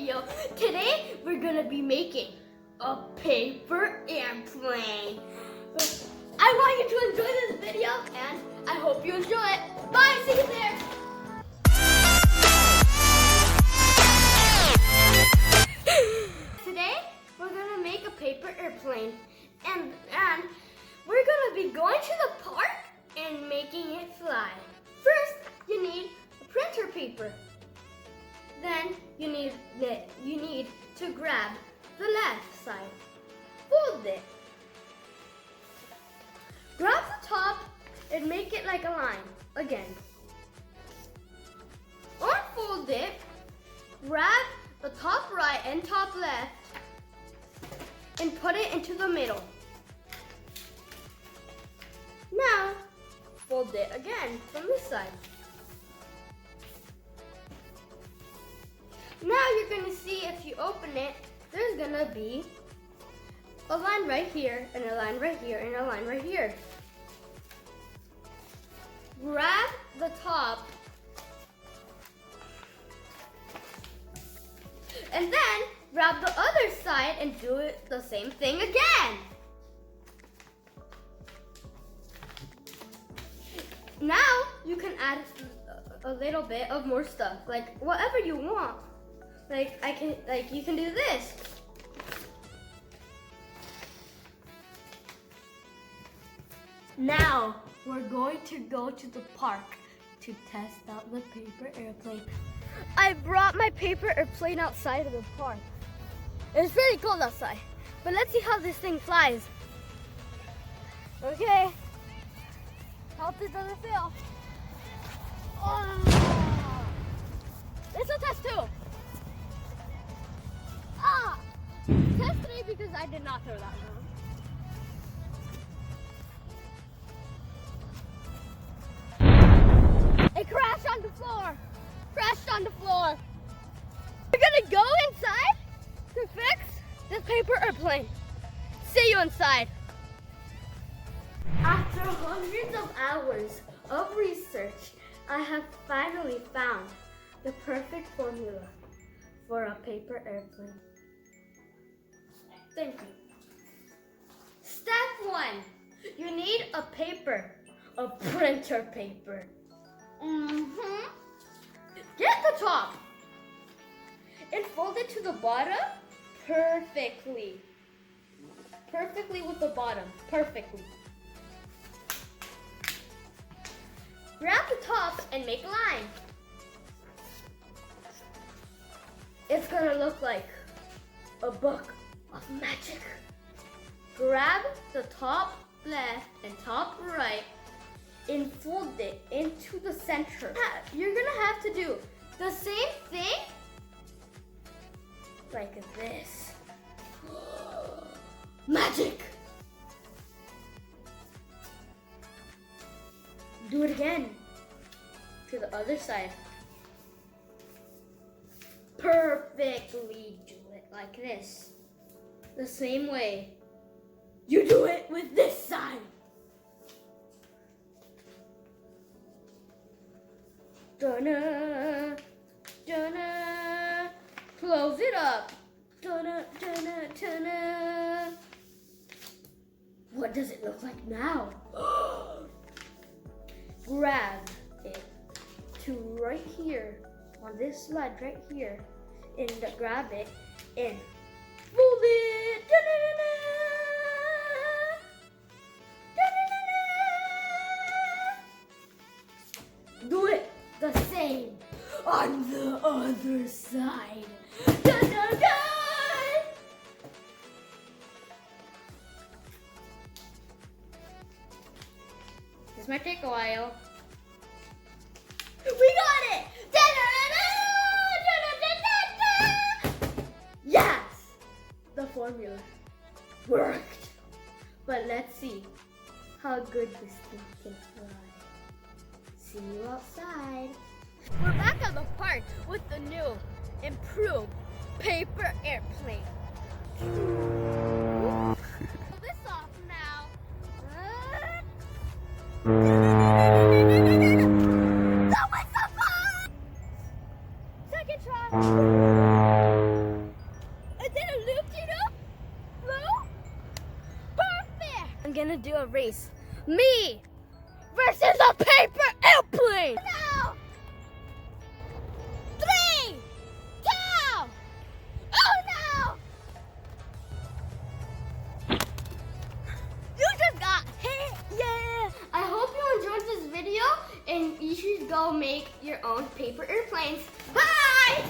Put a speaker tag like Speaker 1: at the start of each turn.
Speaker 1: video. Today we're gonna be making a paper airplane. I want you to enjoy this video and I hope you enjoy it. Bye, see you there. Today we're gonna make a paper airplane and we're gonna be going to the park and making it fly. First, you need a printer paper. Then you need to grab the left side, fold it, grab the top and make it like a line again. Unfold it, grab the top right and top left and put it into the middle. Now, fold it again from this side. Now you're gonna see if you open it, there's gonna be a line right here, and a line right here, and a line right here. Grab the top, and then grab the other side and do it the same thing again. Now you can add a little bit of more stuff, like whatever you want. You can do this. Now we're going to go to the park to test out the paper airplane. I brought my paper airplane outside of the park. It's really cold outside, but let's see how this thing flies. Okay. How this doesn't feel. Oh. This will test too. Test 3 because I did not throw that one. It crashed on the floor. Crashed on the floor. We're gonna go inside to fix this paper airplane. See you inside. After hundreds of hours of research, I have finally found the perfect formula for a paper airplane. Thank you. Step 1. You need a paper, a printer paper. Get the top and fold it to the bottom perfectly. Perfectly with the bottom, perfectly. Grab the top and make a line. It's gonna look like a book of magic. Grab the top left and top right and fold it into the center. You're gonna have to do the same thing like this. Magic! Do it again to the other side. Perfectly do it like this. The same way you do it with this side. Dun-na, dun-na. Close it up. Dun-na, dun-na, dun-na. What does it look like now? Grab it to right here on this slide right here and grab it and fold it. Da-na-na-na. Da-na-na-na. Do it the same on the other side. Da-da-da. This might take a while. We got it! Yes! The formula worked. But let's see how good this thing can fly. See you outside. We're back at the park with the new, improved paper airplane. Pull this off now. That was so fun! Second try. I'm gonna do a race. Me versus a paper airplane. No. 3, 2. Oh no! You just got hit. Yeah. I hope you enjoyed this video, and you should go make your own paper airplanes. Bye.